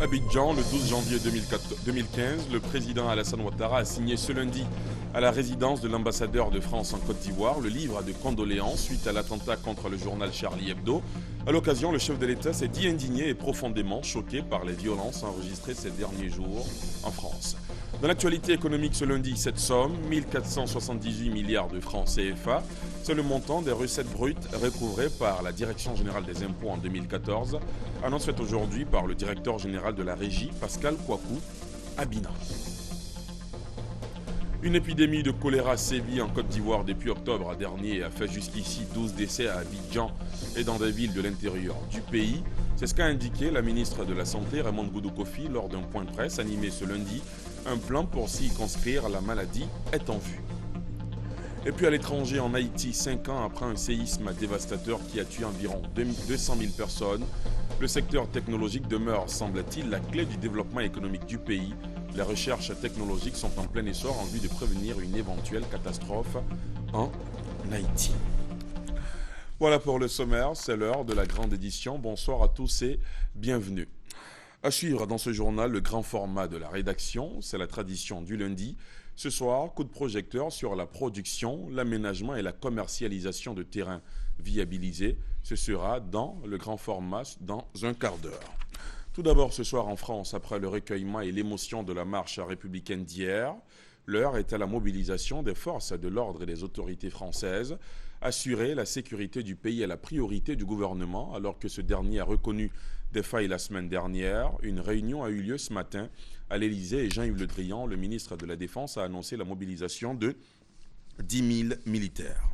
Abidjan, le 12 janvier 2015, le président Alassane Ouattara a signé ce lundi à la résidence de l'ambassadeur de France en Côte d'Ivoire le livre de condoléances suite à l'attentat contre le journal Charlie Hebdo. À l'occasion, le chef de l'État s'est dit indigné et profondément choqué par les violences enregistrées ces derniers jours en France. Dans l'actualité économique ce lundi, cette somme, 1478 milliards de francs CFA, c'est le montant des recettes brutes recouvrées par la Direction générale des impôts en 2014, annonce faite aujourd'hui par le directeur général de la régie, Pascal Kouakou Abina. Une épidémie de choléra sévit en Côte d'Ivoire depuis octobre dernier et a fait jusqu'ici 12 décès à Abidjan et dans des villes de l'intérieur du pays. C'est ce qu'a indiqué la ministre de la Santé, Raymond Goudou Kofi, lors d'un point de presse animé ce lundi. Un plan pour circonscrire la maladie est en vue. Et puis à l'étranger, en Haïti, 5 ans après un séisme dévastateur qui a tué environ 200 000 personnes, le secteur technologique demeure, semble-t-il, la clé du développement économique du pays. Les recherches technologiques sont en plein essor en vue de prévenir une éventuelle catastrophe en Haïti. Voilà pour le sommaire, c'est l'heure de la grande édition. Bonsoir à tous et bienvenue. À suivre dans ce journal, le grand format de la rédaction, c'est la tradition du lundi. Ce soir, coup de projecteur sur la production, l'aménagement et la commercialisation de terrains viabilisés. Ce sera dans le grand format dans un quart d'heure. Tout d'abord ce soir en France, après le recueillement et l'émotion de la marche républicaine d'hier, l'heure est à la mobilisation des forces de l'ordre et des autorités françaises. Assurer la sécurité du pays est la priorité du gouvernement, alors que ce dernier a reconnu des failles la semaine dernière. Une réunion a eu lieu ce matin à l'Élysée et Jean-Yves Le Drian, le ministre de la Défense, a annoncé la mobilisation de 10 000 militaires.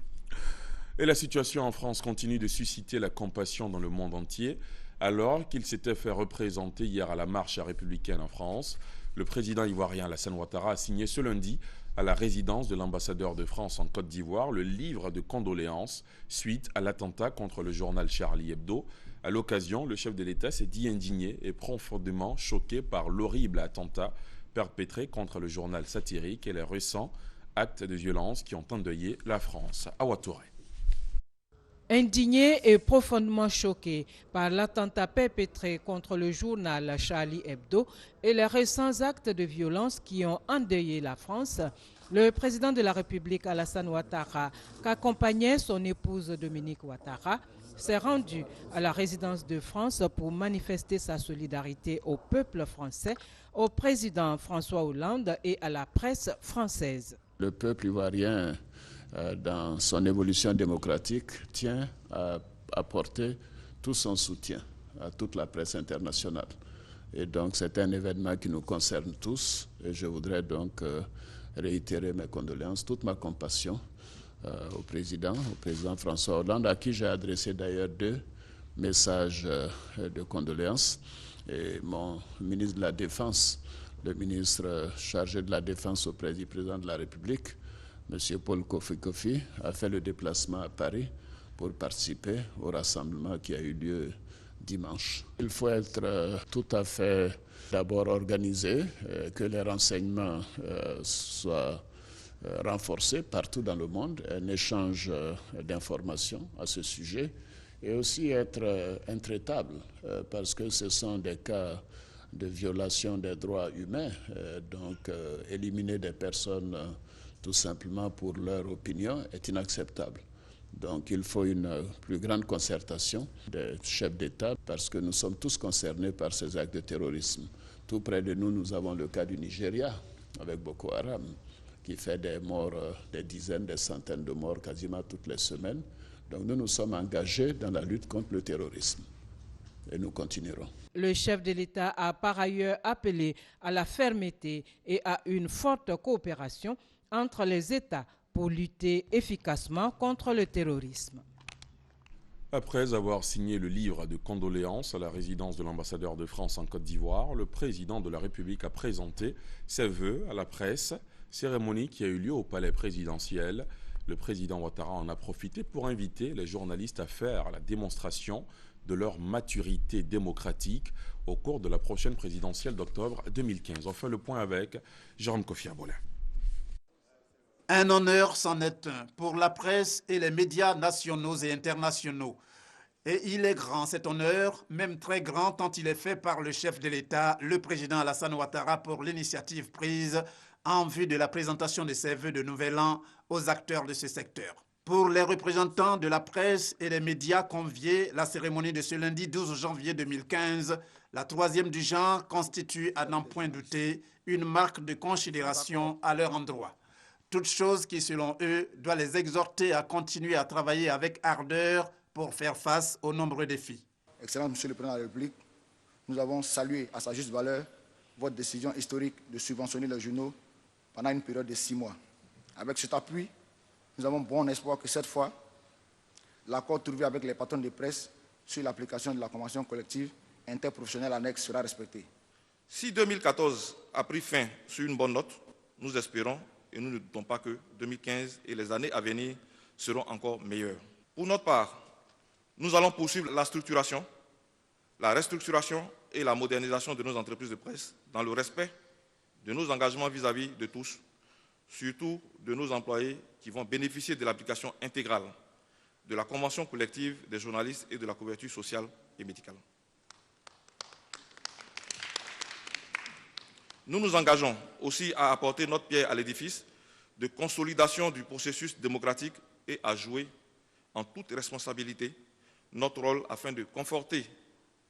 Et la situation en France continue de susciter la compassion dans le monde entier. Alors qu'il s'était fait représenter hier à la marche républicaine en France, le président ivoirien Alassane Ouattara a signé ce lundi à la résidence de l'ambassadeur de France en Côte d'Ivoire le livre de condoléances suite à l'attentat contre le journal Charlie Hebdo. À l'occasion, le chef de l'État s'est dit indigné et profondément choqué par l'horrible attentat perpétré contre le journal satirique et les récents actes de violence qui ont endeuillé la France. Awa Touré. Indigné et profondément choqué par l'attentat perpétré contre le journal Charlie Hebdo et les récents actes de violence qui ont endeuillé la France, le président de la République Alassane Ouattara, qu'accompagnait son épouse Dominique Ouattara, s'est rendu à la résidence de France pour manifester sa solidarité au peuple français, au président François Hollande et à la presse française. Le peuple ivoirien, dans son évolution démocratique, tient à apporter tout son soutien à toute la presse internationale. Et donc c'est un événement qui nous concerne tous et je voudrais donc réitérer mes condoléances, toute ma compassion au président François Hollande, à qui j'ai adressé d'ailleurs 2 messages de condoléances. Et mon ministre de la Défense, le ministre chargé de la Défense auprès du président de la République, M. Paul Kofi, a fait le déplacement à Paris pour participer au rassemblement qui a eu lieu dimanche. Il faut être tout à fait d'abord organisé, que les renseignements soient renforcés partout dans le monde, un échange d'informations à ce sujet, et aussi être intraitable, parce que ce sont des cas de violation des droits humains, donc éliminer des personnes tout simplement pour leur opinion est inacceptable. Donc il faut une plus grande concertation des chefs d'État parce que nous sommes tous concernés par ces actes de terrorisme. Tout près de nous, nous avons le cas du Nigeria avec Boko Haram qui fait des morts, des dizaines, des centaines de morts quasiment toutes les semaines. Donc nous nous sommes engagés dans la lutte contre le terrorisme et nous continuerons. Le chef de l'État a par ailleurs appelé à la fermeté et à une forte coopération entre les États pour lutter efficacement contre le terrorisme. Après avoir signé le livre de condoléances à la résidence de l'ambassadeur de France en Côte d'Ivoire, le président de la République a présenté ses vœux à la presse, cérémonie qui a eu lieu au palais présidentiel. Le président Ouattara en a profité pour inviter les journalistes à faire la démonstration de leur maturité démocratique au cours de la prochaine présidentielle d'octobre 2015. On fait le point avec Jérôme Kofi Abolin. Un honneur c'en est un pour la presse et les médias nationaux et internationaux. Et il est grand cet honneur, même très grand tant il est fait par le chef de l'État, le président Alassane Ouattara, pour l'initiative prise en vue de la présentation de ses vœux de nouvel an aux acteurs de ce secteur. Pour les représentants de la presse et des médias conviés, la cérémonie de ce lundi 12 janvier 2015, la troisième du genre, constitue à n'en point douter une marque de considération à leur endroit. Toute chose qui, selon eux, doit les exhorter à continuer à travailler avec ardeur pour faire face aux nombreux défis. Excellence Monsieur le Président de la République, nous avons salué à sa juste valeur votre décision historique de subventionner les journaux pendant une période de 6 mois. Avec cet appui, nous avons bon espoir que cette fois, l'accord trouvé avec les patrons de presse sur l'application de la convention collective interprofessionnelle annexe sera respecté. Si 2014 a pris fin sur une bonne note, nous espérons et nous ne doutons pas que 2015 et les années à venir seront encore meilleures. Pour notre part, nous allons poursuivre la structuration, la restructuration et la modernisation de nos entreprises de presse dans le respect de nos engagements vis-à-vis de tous, surtout de nos employés qui vont bénéficier de l'application intégrale de la convention collective des journalistes et de la couverture sociale et médicale. Nous nous engageons aussi à apporter notre pierre à l'édifice de consolidation du processus démocratique et à jouer en toute responsabilité notre rôle afin de conforter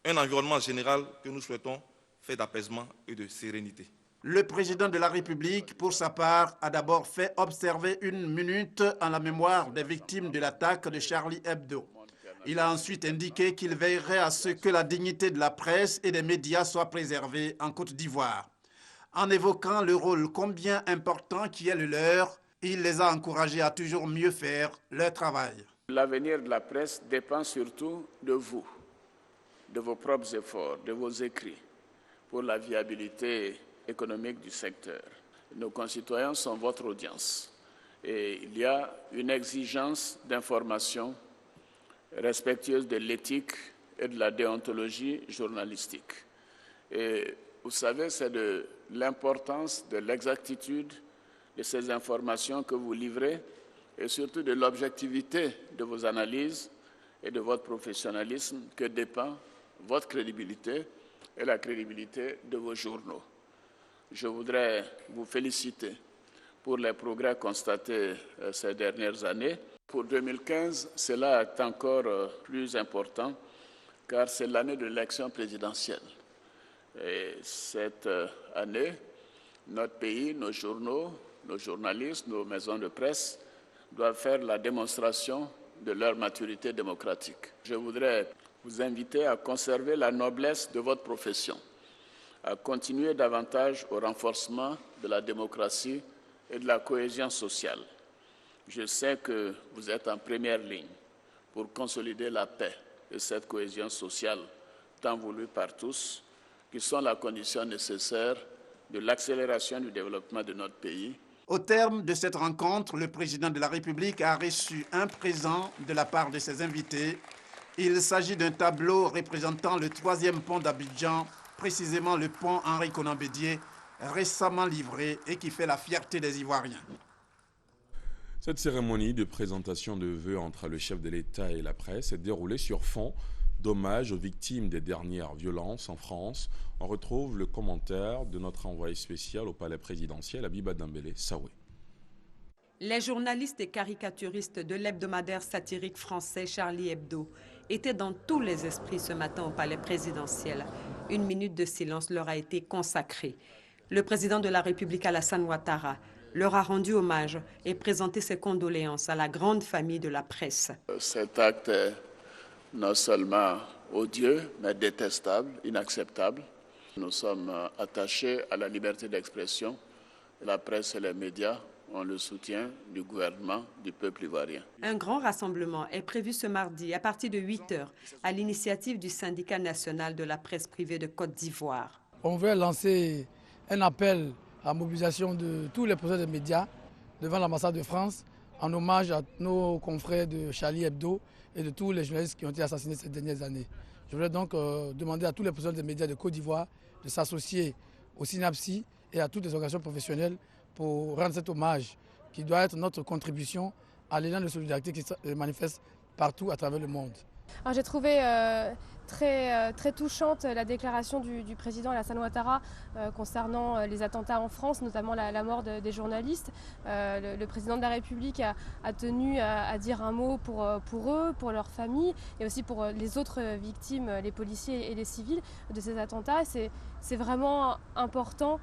un environnement général que nous souhaitons fait d'apaisement et de sérénité. Le président de la République, pour sa part, a d'abord fait observer 1 minute en la mémoire des victimes de l'attaque de Charlie Hebdo. Il a ensuite indiqué qu'il veillerait à ce que la dignité de la presse et des médias soit préservée en Côte d'Ivoire. En évoquant le rôle combien important qui est le leur, il les a encouragés à toujours mieux faire leur travail. L'avenir de la presse dépend surtout de vous, de vos propres efforts, de vos écrits pour la viabilité économique du secteur. Nos concitoyens sont votre audience et il y a une exigence d'information respectueuse de l'éthique et de la déontologie journalistique. Et vous savez, c'est de l'importance de l'exactitude de ces informations que vous livrez et surtout de l'objectivité de vos analyses et de votre professionnalisme que dépend votre crédibilité et la crédibilité de vos journaux. Je voudrais vous féliciter pour les progrès constatés ces dernières années. Pour 2015, cela est encore plus important car c'est l'année de l'élection présidentielle. Et cette année, notre pays, nos journaux, nos journalistes, nos maisons de presse doivent faire la démonstration de leur maturité démocratique. Je voudrais vous inviter à conserver la noblesse de votre profession, à continuer davantage au renforcement de la démocratie et de la cohésion sociale. Je sais que vous êtes en première ligne pour consolider la paix et cette cohésion sociale tant voulue par tous, qui sont la condition nécessaire de l'accélération du développement de notre pays. Au terme de cette rencontre, le président de la République a reçu un présent de la part de ses invités. Il s'agit d'un tableau représentant le 3e pont d'Abidjan, précisément le pont Henri Konan Bédié, récemment livré et qui fait la fierté des Ivoiriens. Cette cérémonie de présentation de vœux entre le chef de l'État et la presse est déroulée sur fond d'hommage aux victimes des dernières violences en France. On retrouve le commentaire de notre envoyé spécial au palais présidentiel, Abiba Dambélé Sawé. Les journalistes et caricaturistes de l'hebdomadaire satirique français Charlie Hebdo étaient dans tous les esprits ce matin au palais présidentiel. 1 minute de silence leur a été consacrée. Le président de la République, Alassane Ouattara, leur a rendu hommage et présenté ses condoléances à la grande famille de la presse. Cet acte est non seulement odieux, mais détestable, inacceptable. Nous sommes attachés à la liberté d'expression. La presse et les médias ont le soutien du gouvernement, du peuple ivoirien. Un grand rassemblement est prévu ce mardi à partir de 8 h à l'initiative du syndicat national de la presse privée de Côte d'Ivoire. On veut lancer un appel à la mobilisation de tous les professionnels des médias devant l'ambassade de France en hommage à nos confrères de Charlie Hebdo et de tous les journalistes qui ont été assassinés ces dernières années. Je voudrais donc demander à tous les professionnels des médias de Côte d'Ivoire de s'associer au SYNAPSI et à toutes les organisations professionnelles pour rendre cet hommage qui doit être notre contribution à l'élan de solidarité qui se manifeste partout à travers le monde. J'ai trouvé très touchante la déclaration du président Alassane Ouattara concernant les attentats en France, notamment la mort des journalistes. Le président de la République a tenu à dire un mot pour eux, pour leurs familles et aussi pour les autres victimes, les policiers et les civils de ces attentats. C'est vraiment important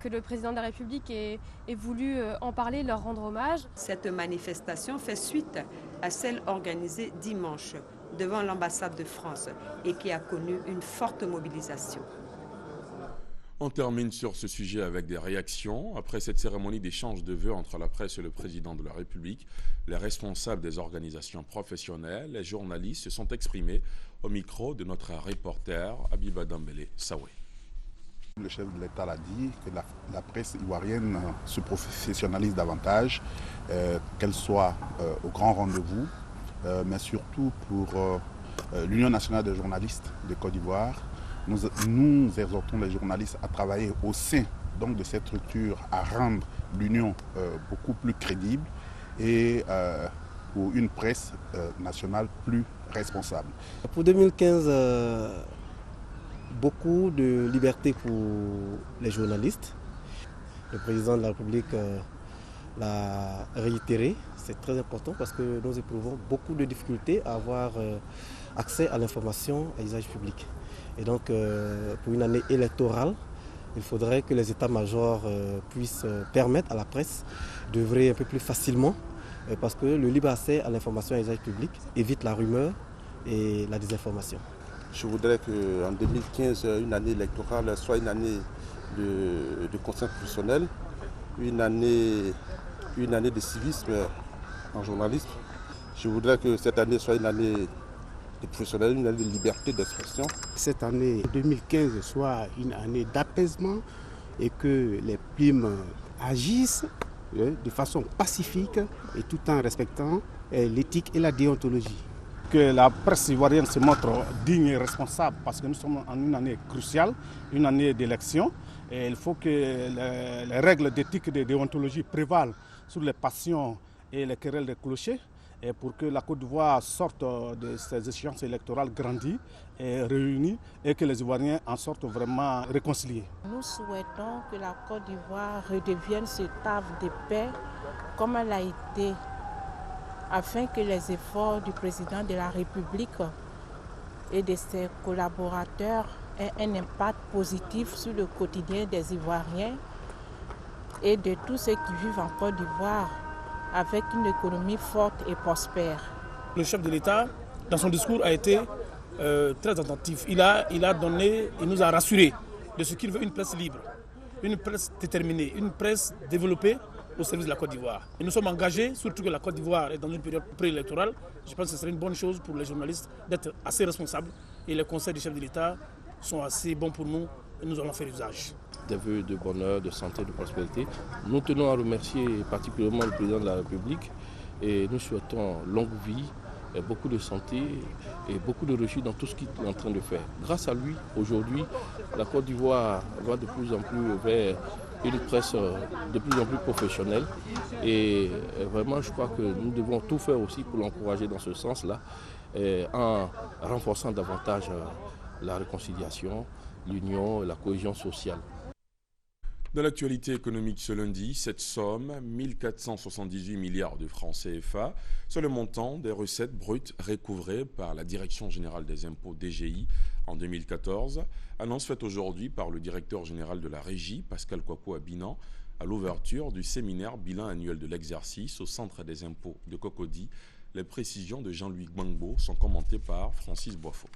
que le président de la République ait voulu en parler, leur rendre hommage. Cette manifestation fait suite à celle organisée dimanche devant l'ambassade de France et qui a connu une forte mobilisation. On termine sur ce sujet avec des réactions. Après cette cérémonie d'échange de vœux entre la presse et le président de la République, les responsables des organisations professionnelles, les journalistes se sont exprimés au micro de notre reporter Abiba Dambélé Sawé. Le chef de l'État l'a dit, que la presse ivoirienne se professionnalise davantage, qu'elle soit au grand rendez-vous, mais surtout pour l'Union nationale des journalistes de Côte d'Ivoire. Nous exhortons les journalistes à travailler au sein donc, de cette structure, à rendre l'Union beaucoup plus crédible et pour une presse nationale plus responsable. Pour 2015, beaucoup de liberté pour les journalistes. Le président de la République l'a réitéré. C'est très important parce que nous éprouvons beaucoup de difficultés à avoir accès à l'information à usage public. Et donc, pour une année électorale, il faudrait que les états-majors puissent permettre à la presse d'œuvrer un peu plus facilement parce que le libre accès à l'information à usage public évite la rumeur et la désinformation. Je voudrais qu'en 2015, une année électorale soit une année de conscience professionnelle, une année de civisme en journalisme. Je voudrais que cette année soit une année de professionnel, une année de liberté d'expression. Cette année 2015 soit une année d'apaisement et que les plumes agissent de façon pacifique et tout en respectant l'éthique et la déontologie. Que la presse ivoirienne se montre digne et responsable parce que nous sommes en une année cruciale, une année d'élection. Et il faut que les règles d'éthique et de déontologie prévalent sur les passions et les querelles des clochers. Et pour que la Côte d'Ivoire sorte de ces échéances électorales grandies et réunies et que les Ivoiriens en sortent vraiment réconciliés. Nous souhaitons que la Côte d'Ivoire redevienne ce havre de paix comme elle a été, afin que les efforts du président de la République et de ses collaborateurs aient un impact positif sur le quotidien des Ivoiriens et de tous ceux qui vivent en Côte d'Ivoire avec une économie forte et prospère. Le chef de l'État, dans son discours, a été très attentif. Il nous a rassurés de ce qu'il veut, une presse libre, une presse déterminée, une presse développée au service de la Côte d'Ivoire. Et nous sommes engagés, surtout que la Côte d'Ivoire est dans une période préélectorale. Je pense que ce serait une bonne chose pour les journalistes d'être assez responsables. Et les conseils du chef de l'État sont assez bons pour nous et nous allons faire usage. Des vœux de bonheur, de santé, de prospérité. Nous tenons à remercier particulièrement le président de la République et nous souhaitons longue vie, beaucoup de santé et beaucoup de réussite dans tout ce qu'il est en train de faire. Grâce à lui, aujourd'hui, la Côte d'Ivoire va de plus en plus vers une presse de plus en plus professionnelle et vraiment je crois que nous devons tout faire aussi pour l'encourager dans ce sens-là en renforçant davantage la réconciliation, l'union et la cohésion sociale. Dans l'actualité économique ce lundi, cette somme, 1478 milliards de francs CFA, c'est le montant des recettes brutes recouvrées par la Direction générale des impôts DGI en 2014. Annonce faite aujourd'hui par le directeur général de la Régie, Pascal Kouakou à Binan, à l'ouverture du séminaire bilan annuel de l'exercice au Centre des impôts de Cocody. Les précisions de Jean-Louis Gbangbo sont commentées par Francis Boifo.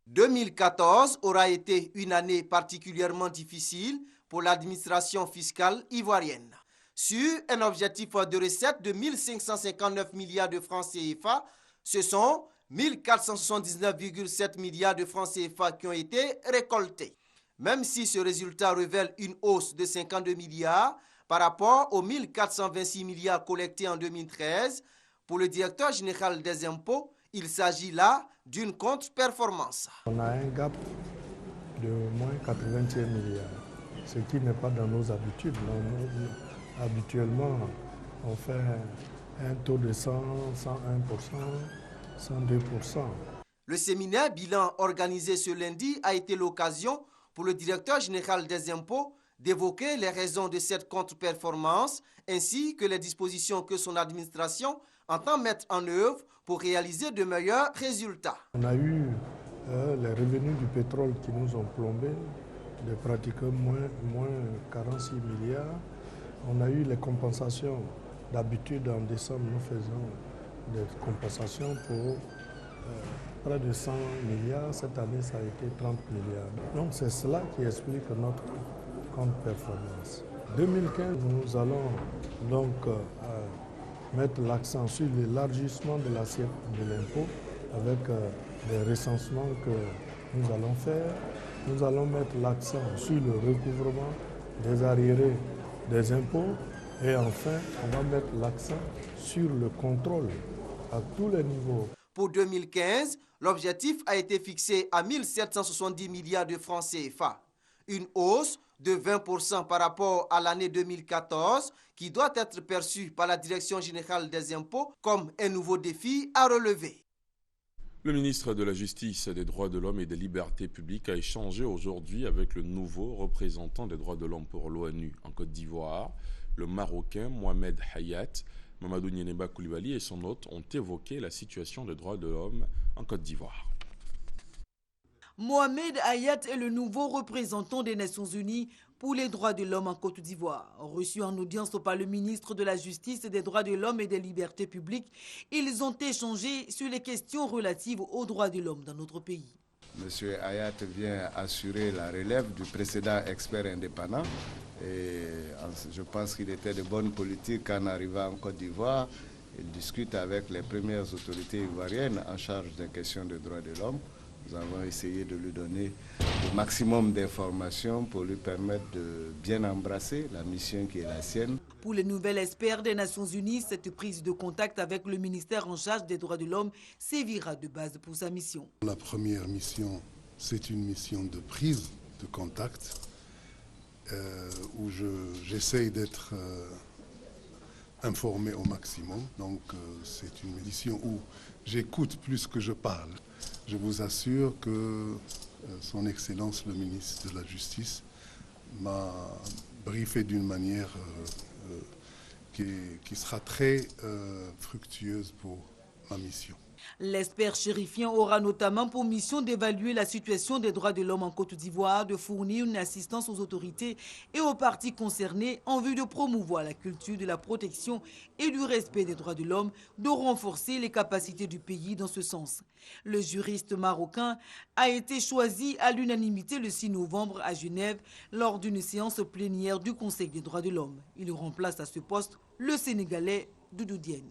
2014 aura été une année particulièrement difficile pour l'administration fiscale ivoirienne. Sur un objectif de recette de 1559 milliards de francs CFA, ce sont 1479,7 milliards de francs CFA qui ont été récoltés. Même si ce résultat révèle une hausse de 52 milliards par rapport aux 1426 milliards collectés en 2013, pour le directeur général des impôts, il s'agit là d'une contre-performance. On a un gap de moins 81 milliards, ce qui n'est pas dans nos habitudes. Habituellement, on fait un taux de 100, 101%, 102%. Le séminaire bilan organisé ce lundi a été l'occasion pour le directeur général des impôts d'évoquer les raisons de cette contre-performance ainsi que les dispositions que son administration entend mettre en œuvre pour réaliser de meilleurs résultats. On a eu les revenus du pétrole qui nous ont plombé de pratiquement moins 46 milliards. On a eu les compensations. D'habitude, en décembre, nous faisons des compensations pour près de 100 milliards. Cette année, ça a été 30 milliards. Donc, c'est cela qui explique notre contre-performance. 2015, nous allons donc mettre l'accent sur l'élargissement de l'assiette de l'impôt avec des recensements que nous allons faire. Nous allons mettre l'accent sur le recouvrement des arriérés des impôts et enfin, on va mettre l'accent sur le contrôle à tous les niveaux. Pour 2015, l'objectif a été fixé à 1 770 milliards de francs CFA, une hausse de 20% par rapport à l'année 2014 qui doit être perçue par la Direction générale des impôts comme un nouveau défi à relever. Le ministre de la Justice, des Droits de l'Homme et des Libertés publiques a échangé aujourd'hui avec le nouveau représentant des droits de l'homme pour l'ONU en Côte d'Ivoire, le Marocain Mohamed Hayat. Mamadou Nieneba Koulibaly et son hôte ont évoqué la situation des droits de l'homme en Côte d'Ivoire. Mohamed Hayat est le nouveau représentant des Nations Unies pour les droits de l'homme en Côte d'Ivoire. Reçu en audience par le ministre de la Justice, des Droits de l'Homme et des Libertés publiques, ils ont échangé sur les questions relatives aux droits de l'homme dans notre pays. Monsieur Hayat vient assurer la relève du précédent expert indépendant. Et je pense qu'il était de bonne politique en arrivant en Côte d'Ivoire. Il discute avec les premières autorités ivoiriennes en charge des questions des droits de l'homme. Nous avons essayé de lui donner le maximum d'informations pour lui permettre de bien embrasser la mission qui est la sienne. Pour le nouvel expert des Nations Unies, cette prise de contact avec le ministère en charge des droits de l'homme servira de base pour sa mission. La première mission, c'est une mission de prise de contact où j'essaye d'être informé au maximum. Donc c'est une mission où j'écoute plus que je parle. Je vous assure que son Excellence le ministre de la Justice m'a briefé d'une manière qui sera très fructueuse pour ma mission. L'expert chérifien aura notamment pour mission d'évaluer la situation des droits de l'homme en Côte d'Ivoire, de fournir une assistance aux autorités et aux parties concernées en vue de promouvoir la culture de la protection et du respect des droits de l'homme, de renforcer les capacités du pays dans ce sens. Le juriste marocain a été choisi à l'unanimité le 6 novembre à Genève lors d'une séance plénière du Conseil des droits de l'homme. Il remplace à ce poste le Sénégalais Doudou Diène.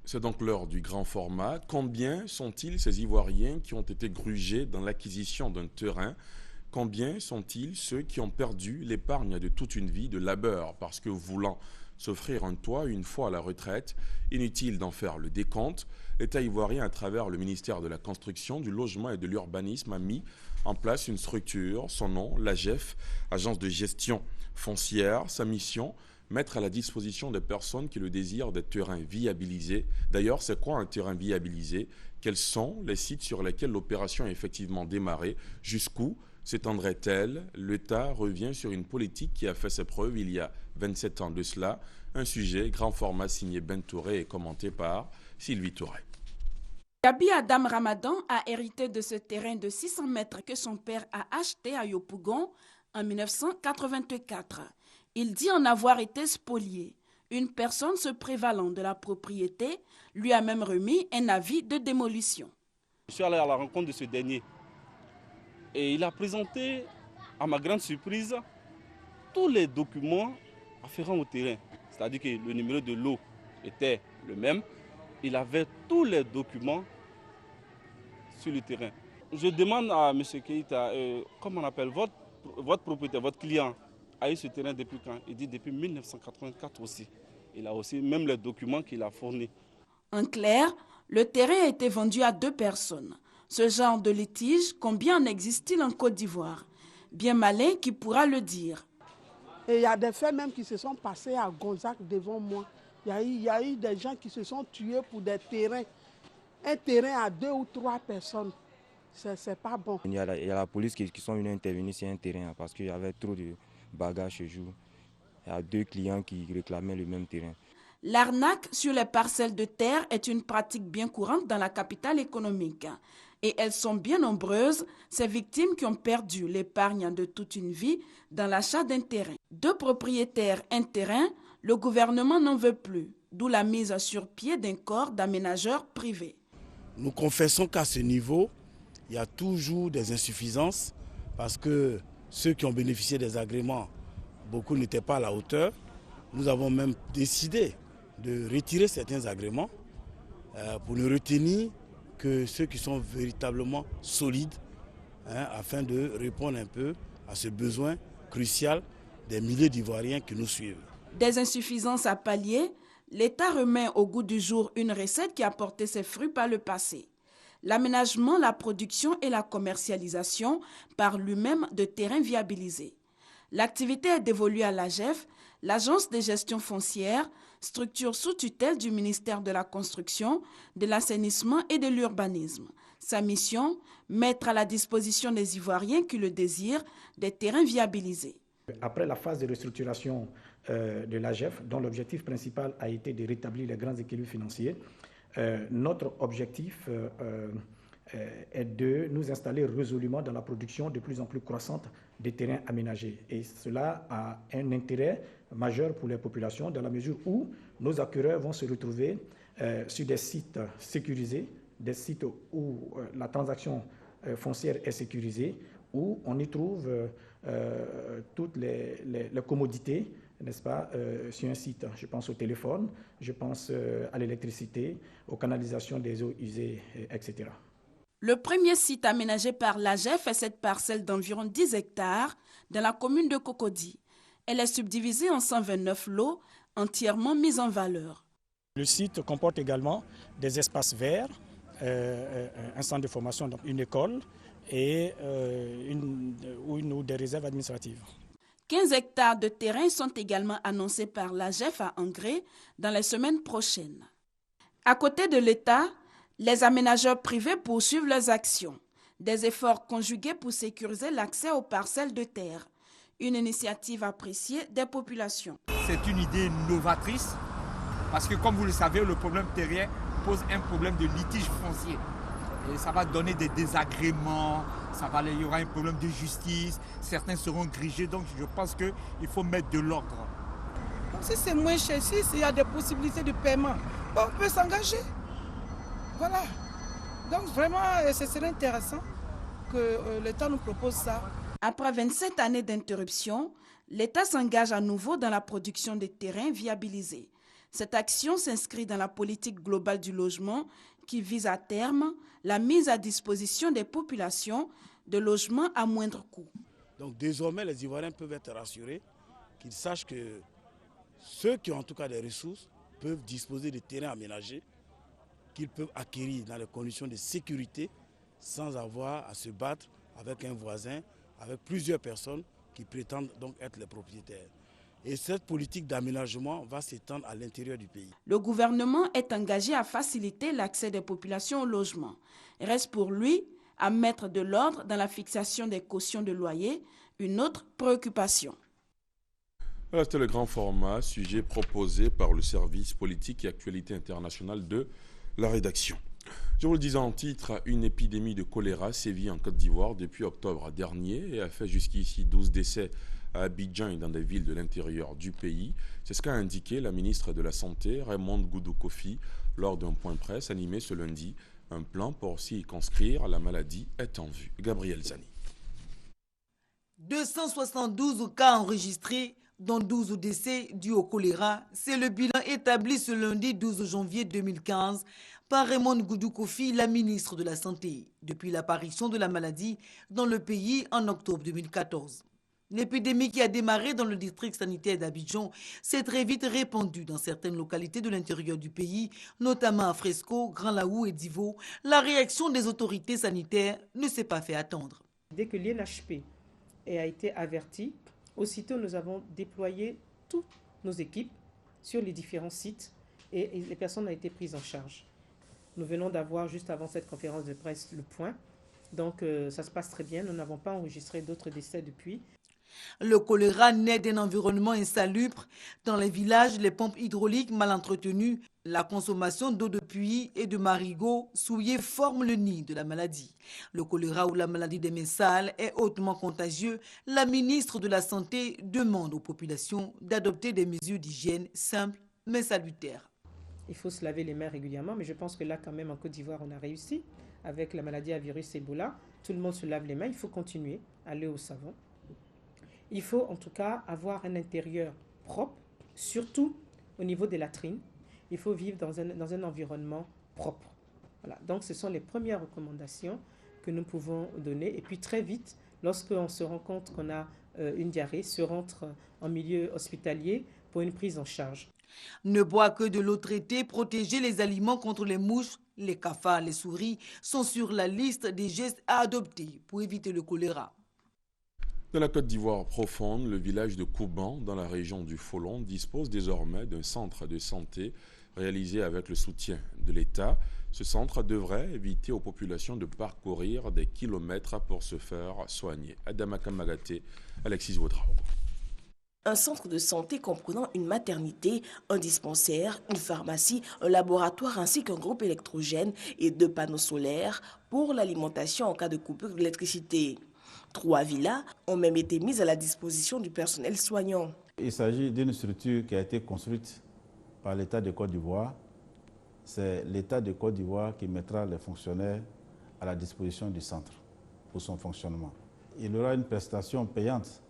C'est donc l'heure du grand format. Combien sont-ils ces Ivoiriens qui ont été grugés dans l'acquisition d'un terrain? Combien sont-ils ceux qui ont perdu l'épargne de toute une vie de labeur parce que voulant s'offrir un toit une fois à la retraite, inutile d'en faire le décompte, l'État ivoirien, à travers le ministère de la Construction, du Logement et de l'Urbanisme, a mis en place une structure, son nom, l'AGEF, Agence de gestion foncière. Sa mission, mettre à la disposition des personnes qui le désirent des terrains viabilisés. D'ailleurs, c'est quoi un terrain viabilisé? Quels sont les sites sur lesquels l'opération est effectivement démarrée? Jusqu'où s'étendrait-elle? L'État revient sur une politique qui a fait ses preuves il y a 27 ans de cela. Un sujet grand format signé Ben Touré et commenté par Sylvie Touré. Gabi Adam Ramadan a hérité de ce terrain de 600 mètres que son père a acheté à Yopougon en 1984. Il dit en avoir été spolié. Une personne se prévalant de la propriété lui a même remis un avis de démolition. Je suis allé à la rencontre de ce dernier et il a présenté, à ma grande surprise, tous les documents afférents au terrain. C'est-à-dire que le numéro de lot était le même. Il avait tous les documents sur le terrain. Je demande à M. Keïta, comment on appelle votre propriétaire, votre client a eu ce terrain depuis quand? Il dit depuis 1984 aussi. Il a aussi même les documents qu'il a fournis. En clair, Le terrain a été vendu à 2 personnes. Ce genre de litige, combien en existe-t-il en Côte d'Ivoire? Bien malin qui pourra le dire. Et il y a des faits même qui se sont passés à Gonzague devant moi. Il y a eu des gens qui se sont tués pour des terrains. Un terrain à 2 ou 3 personnes. C'est pas bon. Il y a la police qui sont venus intervenir sur un terrain parce qu'il y avait trop de bagages chez jour. Il y a 2 clients qui réclamaient le même terrain. L'arnaque sur les parcelles de terre est une pratique bien courante dans la capitale économique. Et elles sont bien nombreuses, ces victimes qui ont perdu l'épargne de toute une vie dans l'achat d'un terrain. 2 propriétaires, un terrain, le gouvernement n'en veut plus, d'où la mise sur pied d'un corps d'aménageurs privés. Nous confessons qu'à ce niveau, il y a toujours des insuffisances parce que ceux qui ont bénéficié des agréments, beaucoup n'étaient pas à la hauteur. Nous avons même décidé de retirer certains agréments pour ne retenir que ceux qui sont véritablement solides afin de répondre un peu à ce besoin crucial des milliers d'Ivoiriens qui nous suivent. Des insuffisances à pallier, l'État remet au goût du jour une recette qui a porté ses fruits par le passé. L'aménagement, la production et la commercialisation par lui-même de terrains viabilisés. L'activité est dévolue à l'AGEF, l'Agence de gestion foncière, structure sous tutelle du ministère de la Construction, de l'Assainissement et de l'Urbanisme. Sa mission, mettre à la disposition des Ivoiriens qui le désirent des terrains viabilisés. Après la phase de restructuration de l'AGEF, dont l'objectif principal a été de rétablir les grands équilibres financiers, notre objectif est de nous installer résolument dans la production de plus en plus croissante des terrains aménagés. Et cela a un intérêt majeur pour les populations dans la mesure où nos acquéreurs vont se retrouver sur des sites sécurisés, des sites où la transaction foncière est sécurisée, où on y trouve toutes les commodités, n'est-ce pas, sur un site. Je pense au téléphone, je pense à l'électricité, aux canalisations des eaux usées, etc. Le premier site aménagé par l'AGEF est cette parcelle d'environ 10 hectares dans la commune de Cocody. Elle est subdivisée en 129 lots entièrement mis en valeur. Le site comporte également des espaces verts, un centre de formation, donc une école et une ou des réserves administratives. 15 hectares de terrain sont également annoncés par l'AGEF à Angré dans les semaines prochaines. À côté de l'État, les aménageurs privés poursuivent leurs actions. Des efforts conjugués pour sécuriser l'accès aux parcelles de terre. Une initiative appréciée des populations. C'est une idée novatrice parce que, comme vous le savez, le problème terrien pose un problème de litige foncier. Et ça va donner des désagréments, il y aura un problème de justice, certains seront grigés, donc je pense qu'il faut mettre de l'ordre. Si c'est moins cher, s'il y a des possibilités de paiement, on peut s'engager. Voilà. Donc vraiment, ce serait intéressant que l'État nous propose ça. Après 27 années d'interruption, l'État s'engage à nouveau dans la production des terrains viabilisés. Cette action s'inscrit dans la politique globale du logement qui vise à terme la mise à disposition des populations de logements à moindre coût. Donc désormais, les Ivoiriens peuvent être rassurés qu'ils sachent que ceux qui ont en tout cas des ressources peuvent disposer de terrains aménagés qu'ils peuvent acquérir dans les conditions de sécurité sans avoir à se battre avec un voisin, avec plusieurs personnes qui prétendent donc être les propriétaires. Et cette politique d'aménagement va s'étendre à l'intérieur du pays. Le gouvernement est engagé à faciliter l'accès des populations au logement. Il reste pour lui à mettre de l'ordre dans la fixation des cautions de loyer, une autre préoccupation. Voilà, c'était le grand format, sujet proposé par le service politique et actualité internationale de la rédaction. Je vous le disais en titre, une épidémie de choléra sévit en Côte d'Ivoire depuis octobre dernier et a fait jusqu'ici 12 décès à Abidjan et dans des villes de l'intérieur du pays. C'est ce qu'a indiqué la ministre de la Santé, Raymonde Goudou Kofi, lors d'un point presse animé ce lundi. Un plan pour s'y circonscrire, la maladie est en vue. Gabriel Zani. 272 cas enregistrés, dont 12 décès dus au choléra. C'est le bilan établi ce lundi 12 janvier 2015 par Raymonde Goudou Kofi, la ministre de la Santé, depuis l'apparition de la maladie dans le pays en octobre 2014. L'épidémie qui a démarré dans le district sanitaire d'Abidjan s'est très vite répandue dans certaines localités de l'intérieur du pays, notamment à Fresco, Grand Laou et Divo. La réaction des autorités sanitaires ne s'est pas fait attendre. Dès que l'INHP a été averti, aussitôt nous avons déployé toutes nos équipes sur les différents sites et les personnes ont été prises en charge. Nous venons d'avoir juste avant cette conférence de presse le point, donc ça se passe très bien, nous n'avons pas enregistré d'autres décès depuis. Le choléra naît d'un environnement insalubre. Dans les villages, les pompes hydrauliques mal entretenues, la consommation d'eau de puits et de marigots souillés forment le nid de la maladie. Le choléra ou la maladie des mains sales est hautement contagieux. La ministre de la Santé demande aux populations d'adopter des mesures d'hygiène simples mais salutaires. Il faut se laver les mains régulièrement, mais je pense que là quand même en Côte d'Ivoire on a réussi. Avec la maladie à virus Ebola, tout le monde se lave les mains, il faut continuer à aller au savon. Il faut en tout cas avoir un intérieur propre, surtout au niveau des latrines. Il faut vivre dans un environnement propre. Voilà. Donc ce sont les premières recommandations que nous pouvons donner. Et puis très vite, lorsqu'on se rend compte qu'on a une diarrhée, se rentre en milieu hospitalier pour une prise en charge. Ne boire que de l'eau traitée, protéger les aliments contre les mouches, les cafards, les souris sont sur la liste des gestes à adopter pour éviter le choléra. Dans la Côte d'Ivoire profonde, le village de Kouban, dans la région du Folon, dispose désormais d'un centre de santé réalisé avec le soutien de l'État. Ce centre devrait éviter aux populations de parcourir des kilomètres pour se faire soigner. Adama Kamagaté, Alexis Ouedraogo. Un centre de santé comprenant une maternité, un dispensaire, une pharmacie, un laboratoire ainsi qu'un groupe électrogène et 2 panneaux solaires pour l'alimentation en cas de coupure d'électricité. 3 villas ont même été mises à la disposition du personnel soignant. Il s'agit d'une structure qui a été construite par l'État de Côte d'Ivoire. C'est l'État de Côte d'Ivoire qui mettra les fonctionnaires à la disposition du centre pour son fonctionnement. Il y aura une prestation payante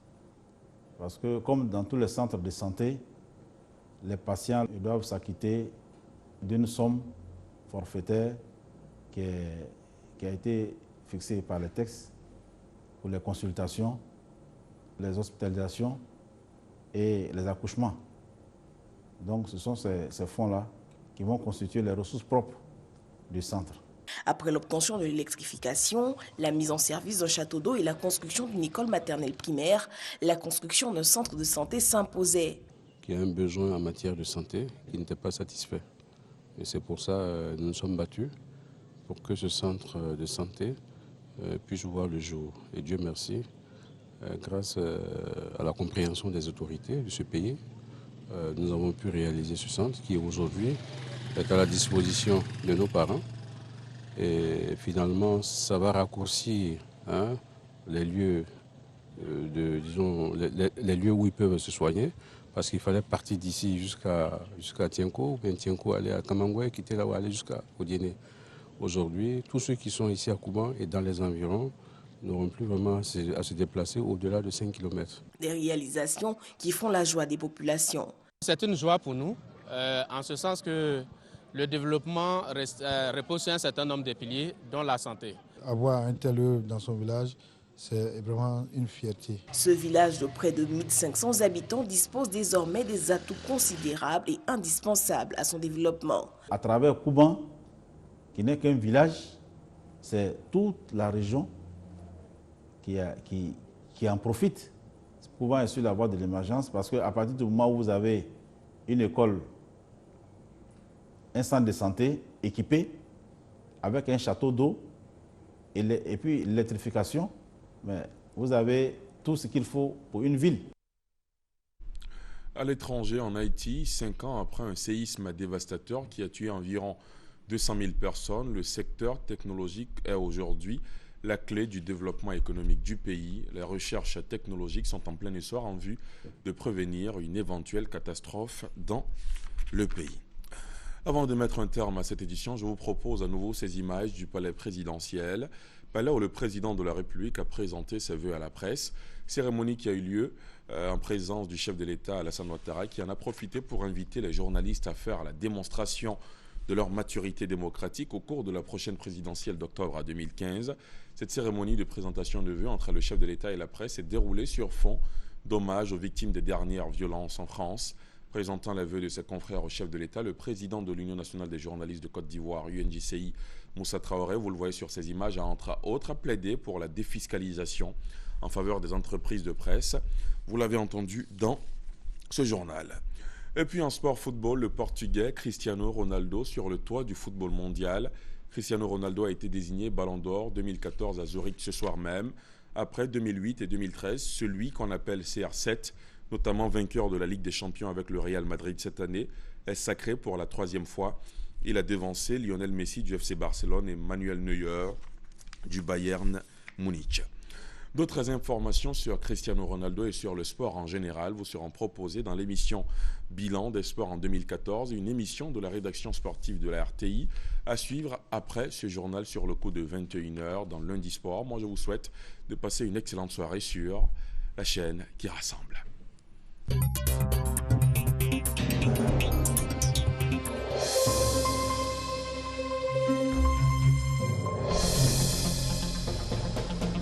parce que, comme dans tous les centres de santé, les patients doivent s'acquitter d'une somme forfaitaire qui a été fixée par les textes pour les consultations, les hospitalisations et les accouchements. Donc ce sont ces fonds-là qui vont constituer les ressources propres du centre. Après l'obtention de l'électrification, la mise en service d'un château d'eau et la construction d'une école maternelle primaire, la construction d'un centre de santé s'imposait. Il y a un besoin en matière de santé qui n'était pas satisfait. Et c'est pour ça que nous nous sommes battus pour que ce centre de santé puisse voir le jour. Et Dieu merci, grâce à la compréhension des autorités de ce pays, nous avons pu réaliser ce centre qui aujourd'hui est à la disposition de nos parents. Et finalement, ça va raccourcir les lieux, les lieux où ils peuvent se soigner, parce qu'il fallait partir d'ici jusqu'à Tienko, ou bien Tienko aller à Kamangoué, quitter là où aller jusqu'à Odiéné. Aujourd'hui, tous ceux qui sont ici à Kouban et dans les environs n'auront plus vraiment à se déplacer au-delà de 5 km. Des réalisations qui font la joie des populations. C'est une joie pour nous, en ce sens que le développement repose sur un certain nombre de piliers, dont la santé. Avoir un tel lieu dans son village, c'est vraiment une fierté. Ce village de près de 1500 habitants dispose désormais des atouts considérables et indispensables à son développement. À travers Kouban, qui n'est qu'un village, c'est toute la région qui en profite. Kouban est sur la voie de l'émergence parce qu'à partir du moment où vous avez une école, un centre de santé équipé avec un château d'eau et puis l'électrification, mais vous avez tout ce qu'il faut pour une ville. À l'étranger, en Haïti, 5 ans après un séisme dévastateur qui a tué environ 200 000 personnes, le secteur technologique est aujourd'hui la clé du développement économique du pays. Les recherches technologiques sont en plein essor en vue de prévenir une éventuelle catastrophe dans le pays. Avant de mettre un terme à cette édition, je vous propose à nouveau ces images du palais présidentiel, palais où le président de la République a présenté ses vœux à la presse. Cérémonie qui a eu lieu en présence du chef de l'État, Alassane Ouattara, qui en a profité pour inviter les journalistes à faire la démonstration de leur maturité démocratique au cours de la prochaine présidentielle d'octobre 2015. Cette cérémonie de présentation de vœux entre le chef de l'État et la presse s'est déroulée sur fond d'hommage aux victimes des dernières violences en France. Présentant les vœux de ses confrères au chef de l'État, le président de l'Union nationale des journalistes de Côte d'Ivoire, UNJCI, Moussa Traoré, vous le voyez sur ces images, a entre autres plaidé pour la défiscalisation en faveur des entreprises de presse. Vous l'avez entendu dans ce journal. Et puis en sport football, le Portugais Cristiano Ronaldo sur le toit du football mondial. Cristiano Ronaldo a été désigné Ballon d'Or 2014 à Zurich ce soir même. Après 2008 et 2013, celui qu'on appelle CR7, notamment vainqueur de la Ligue des Champions avec le Real Madrid cette année, est sacré pour la 3e fois. Il a devancé Lionel Messi du FC Barcelone et Manuel Neuer du Bayern Munich. D'autres informations sur Cristiano Ronaldo et sur le sport en général vous seront proposées dans l'émission Bilan des sports en 2014, une émission de la rédaction sportive de la RTI à suivre après ce journal sur le coup de 21h dans Lundi Sport. Moi, je vous souhaite de passer une excellente soirée sur la chaîne qui rassemble.